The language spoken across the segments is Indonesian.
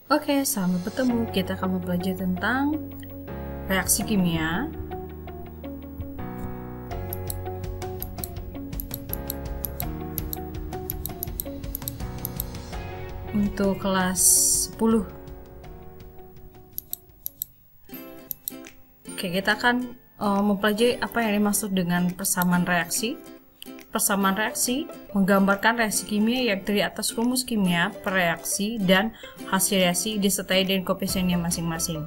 Oke, selamat bertemu. Kita akan mempelajari tentang reaksi kimia. Untuk kelas 10. Oke, kita akan mempelajari apa yang dimaksud dengan persamaan reaksi. Persamaan reaksi menggambarkan reaksi kimia yang terdiri atas rumus kimia, reaksi, dan hasil reaksi disertai dengan koefisiennya masing-masing.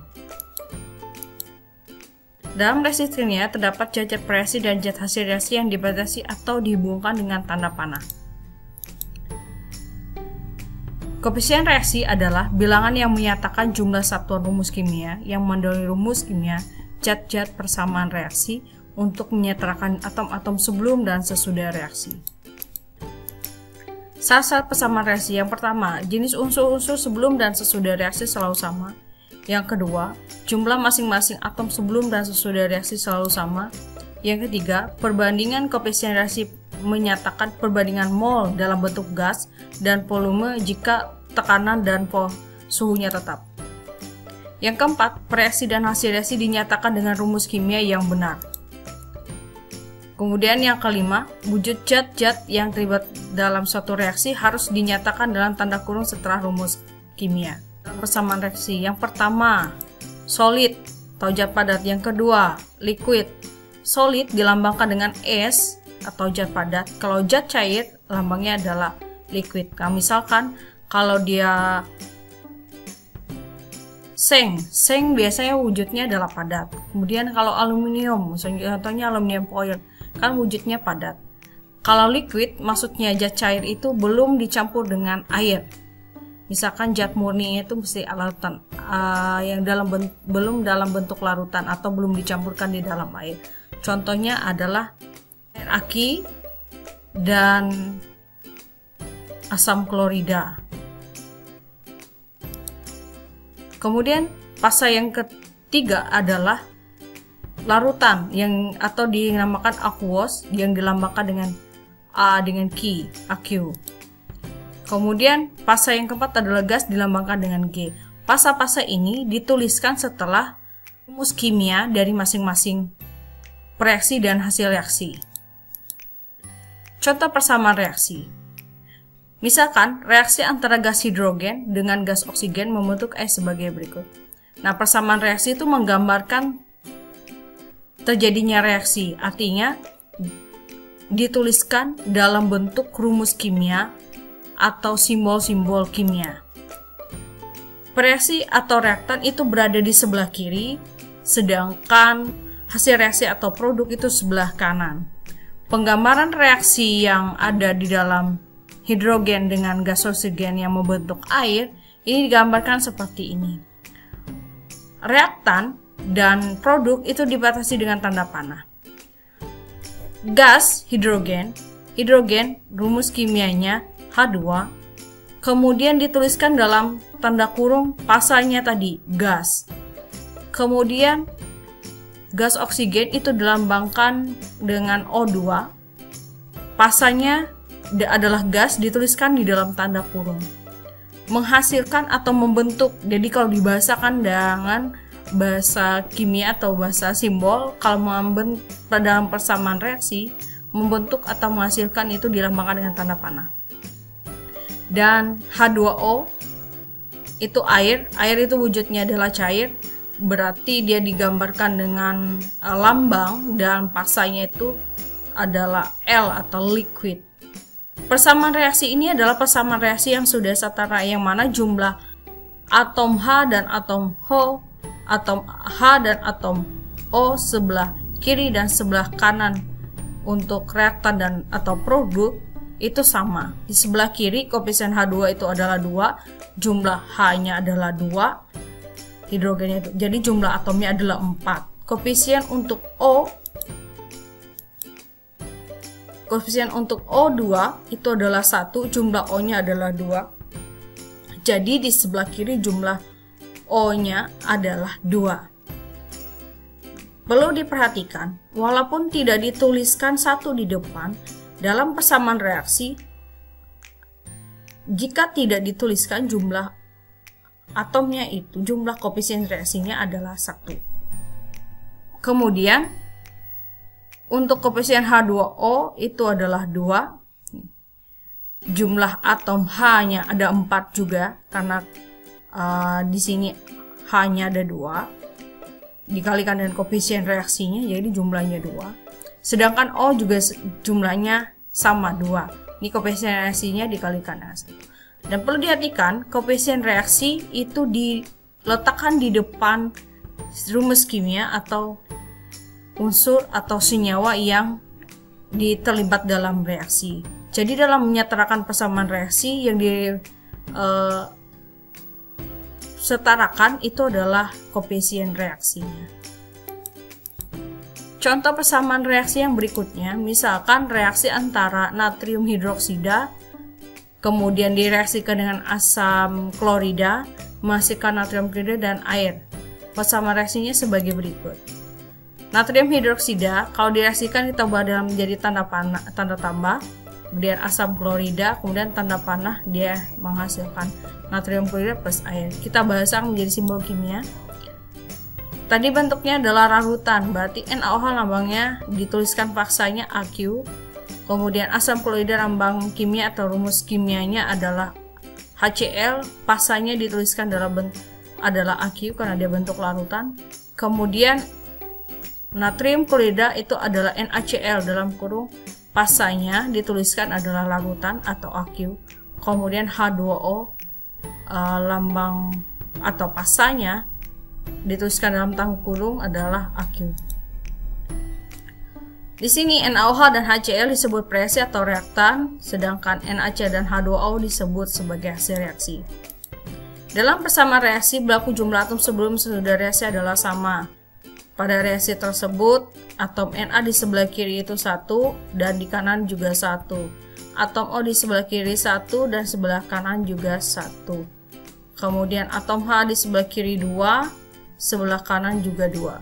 Dalam reaksi kimia terdapat zat reaksi dan zat hasil reaksi yang dibatasi atau dihubungkan dengan tanda panah. Koefisien reaksi adalah bilangan yang menyatakan jumlah satuan rumus kimia yang mendahului rumus kimia zat-zat persamaan reaksi untuk menyetarakan atom-atom sebelum dan sesudah reaksi. Syarat persamaan reaksi yang pertama, jenis unsur-unsur sebelum dan sesudah reaksi selalu sama. Yang kedua, jumlah masing-masing atom sebelum dan sesudah reaksi selalu sama. Yang ketiga, perbandingan koefisien reaksi menyatakan perbandingan mol dalam bentuk gas dan volume jika tekanan dan suhunya tetap. Yang keempat, reaksi dan hasil reaksi dinyatakan dengan rumus kimia yang benar. Kemudian yang kelima, wujud zat-zat yang terlibat dalam suatu reaksi harus dinyatakan dalam tanda kurung setelah rumus kimia. Persamaan reaksi yang pertama, solid atau zat padat. Yang kedua, liquid. Solid dilambangkan dengan S atau zat padat. Kalau zat cair, lambangnya adalah liquid. Nah, misalkan kalau dia seng biasanya wujudnya adalah padat. Kemudian kalau aluminium, misalnya contohnya aluminium foil, kan wujudnya padat. Kalau liquid maksudnya zat cair itu belum dicampur dengan air. Misalkan zat murni itu mesti larutan yang belum dalam bentuk larutan atau belum dicampurkan di dalam air. Contohnya adalah air aki dan asam klorida. Kemudian fase yang ketiga adalah larutan yang atau dinamakan aqueous yang dilambangkan dengan A dengan Q, AQ. Kemudian fase yang keempat adalah gas dilambangkan dengan G. Fase-fase ini dituliskan setelah rumus kimia dari masing-masing reaksi dan hasil reaksi. Contoh persamaan reaksi. Misalkan reaksi antara gas hidrogen dengan gas oksigen membentuk air sebagai berikut. Nah, persamaan reaksi itu menggambarkan terjadinya reaksi, artinya dituliskan dalam bentuk rumus kimia atau simbol-simbol kimia. Reaksi atau reaktan itu berada di sebelah kiri, sedangkan hasil reaksi atau produk itu sebelah kanan. Penggambaran reaksi yang ada di dalam hidrogen dengan gas oksigen yang membentuk air ini digambarkan seperti ini. Reaktan dan produk itu dibatasi dengan tanda panah. Gas hidrogen rumus kimianya H2, kemudian dituliskan dalam tanda kurung pasalnya tadi gas. Kemudian gas oksigen itu dilambangkan dengan O2, pasalnya adalah gas dituliskan di dalam tanda kurung. Menghasilkan atau membentuk, jadi kalau dibahasakan dengan bahasa kimia atau bahasa simbol, kalau dalam persamaan reaksi, membentuk atau menghasilkan itu dilambangkan dengan tanda panah. Dan H2O itu air itu wujudnya adalah cair, berarti dia digambarkan dengan lambang dan pasanya itu adalah L atau liquid. Persamaan reaksi ini adalah persamaan reaksi yang sudah setara, yang mana jumlah atom H dan atom H dan atom O sebelah kiri dan sebelah kanan untuk reaktan dan atau produk itu sama. Di sebelah kiri koefisien H2 itu adalah 2, jumlah H-nya adalah 2, hidrogennya itu. Jadi jumlah atomnya adalah 4. Koefisien untuk O2 itu adalah 1, jumlah O-nya adalah 2. Jadi di sebelah kiri jumlah O-nya adalah 2. Perlu diperhatikan, walaupun tidak dituliskan 1 di depan, dalam persamaan reaksi, jika tidak dituliskan jumlah atomnya itu jumlah koefisien reaksinya adalah 1. Kemudian untuk koefisien H2O itu adalah 2. Jumlah atom H-nya ada 4 juga karena di sini H-nya ada 2 dikalikan dengan koefisien reaksinya, jadi jumlahnya 2. Sedangkan O juga jumlahnya sama 2. Ini koefisien reaksinya dikalikan dengan 1. Dan perlu diperhatikan, koefisien reaksi itu diletakkan di depan rumus kimia atau unsur atau senyawa yang terlibat dalam reaksi. Jadi dalam menyetarakan persamaan reaksi yang setarakan itu adalah koefisien reaksinya. Contoh persamaan reaksi yang berikutnya, misalkan reaksi antara natrium hidroksida kemudian direaksikan dengan asam klorida, menghasilkan natrium klorida dan air. Persamaan reaksinya sebagai berikut. Natrium hidroksida kalau direaksikan ditambah dalam menjadi tanda tambah, kemudian asam klorida, kemudian tanda panah dia menghasilkan natrium klorida plus air. Kita bahasakan menjadi simbol kimia. Tadi bentuknya adalah larutan, berarti NaOH lambangnya dituliskan paksanya AQ. Kemudian asam klorida lambang kimia atau rumus kimianya adalah HCl, pasanya dituliskan adalah AQ karena dia bentuk larutan. Kemudian natrium klorida itu adalah NaCl dalam kurung, pasanya dituliskan adalah larutan atau AQ. Kemudian H2O lambang atau pasanya dituliskan dalam tanggung kurung adalah AQ. Di sini NaOH dan HCl disebut reaksi atau reaktan, sedangkan NaCl dan H2O disebut sebagai hasil reaksi. Dalam persamaan reaksi, berlaku jumlah atom sebelum sesudah reaksi adalah sama. Pada reaksi tersebut, atom Na di sebelah kiri itu 1 dan di kanan juga 1. Atom O di sebelah kiri 1 dan sebelah kanan juga 1. Kemudian atom H di sebelah kiri 2, sebelah kanan juga 2.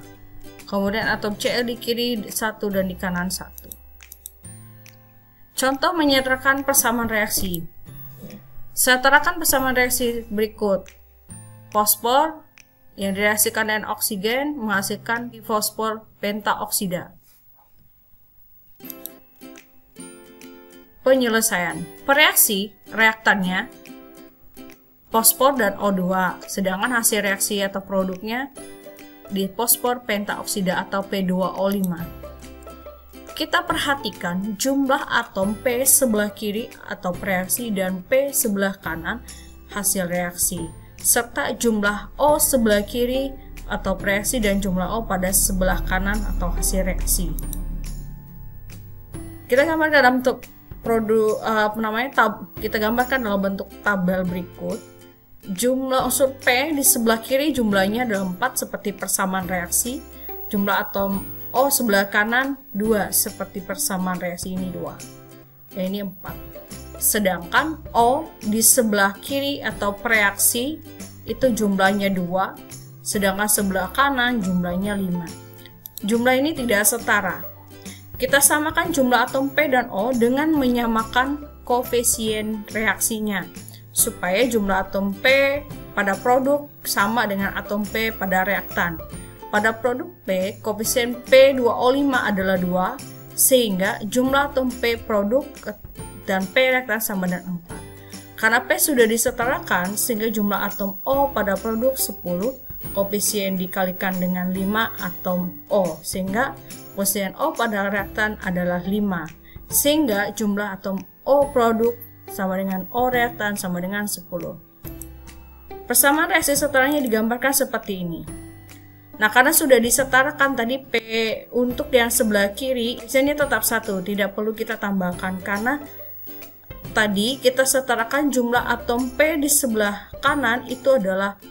Kemudian atom Cl di kiri 1 dan di kanan 1. Contoh menyetarakan persamaan reaksi. Setarakan persamaan reaksi berikut. Fosfor yang direaksikan dengan oksigen menghasilkan fosfor pentaoksida. Penyelesaian. Pereaksi reaktannya fosfor dan O2, sedangkan hasil reaksi atau produknya di fosfor pentaoksida atau P2O5. Kita perhatikan jumlah atom P sebelah kiri atau reaksi dan P sebelah kanan hasil reaksi, serta jumlah O sebelah kiri atau reaksi dan jumlah O pada sebelah kanan atau hasil reaksi. Kita gambarkan dalam bentuk kita gambarkan dalam bentuk tabel berikut. Jumlah unsur P di sebelah kiri jumlahnya adalah 4 seperti persamaan reaksi. Jumlah atom O sebelah kanan 2 seperti persamaan reaksi ini 2. Ya, ini 4. Sedangkan O di sebelah kiri atau reaksi itu jumlahnya 2. Sedangkan sebelah kanan jumlahnya 5. Jumlah ini tidak setara. Kita samakan jumlah atom P dan O dengan menyamakan koefisien reaksinya, supaya jumlah atom P pada produk sama dengan atom P pada reaktan. Pada produk P, koefisien P2O5 adalah 2, sehingga jumlah atom P produk dan P reaktan sama dengan 4. Karena P sudah disetarakan, sehingga jumlah atom O pada produk 10, koefisien dikalikan dengan 5 atom O, sehingga koefisien O pada reaktan adalah 5, sehingga jumlah atom O produk sama dengan O reaktan sama dengan 10. Persamaan reaksi setelahnya digambarkan seperti ini. Nah, karena sudah disetarakan tadi P untuk yang sebelah kiri, ini tetap 1, tidak perlu kita tambahkan karena tadi kita setarakan jumlah atom P di sebelah kanan itu adalah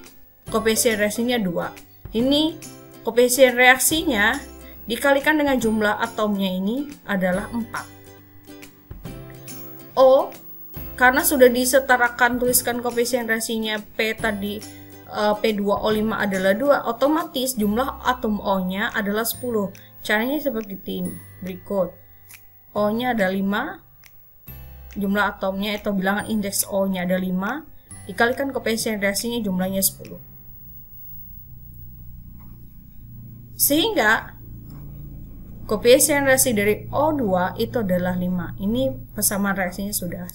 koefisien reaksinya 2. Ini koefisien reaksinya dikalikan dengan jumlah atomnya ini adalah 4. O karena sudah disetarakan, tuliskan koefisien reaksinya P tadi P2O5 adalah 2, otomatis jumlah atom O-nya adalah 10. Caranya seperti ini berikut. O-nya ada 5, jumlah atomnya atau bilangan indeks O-nya ada 5, dikalikan koefisien reaksinya jumlahnya 10. Sehingga koefisien reaksi dari O2 itu adalah 5. Ini persamaan reaksinya sudah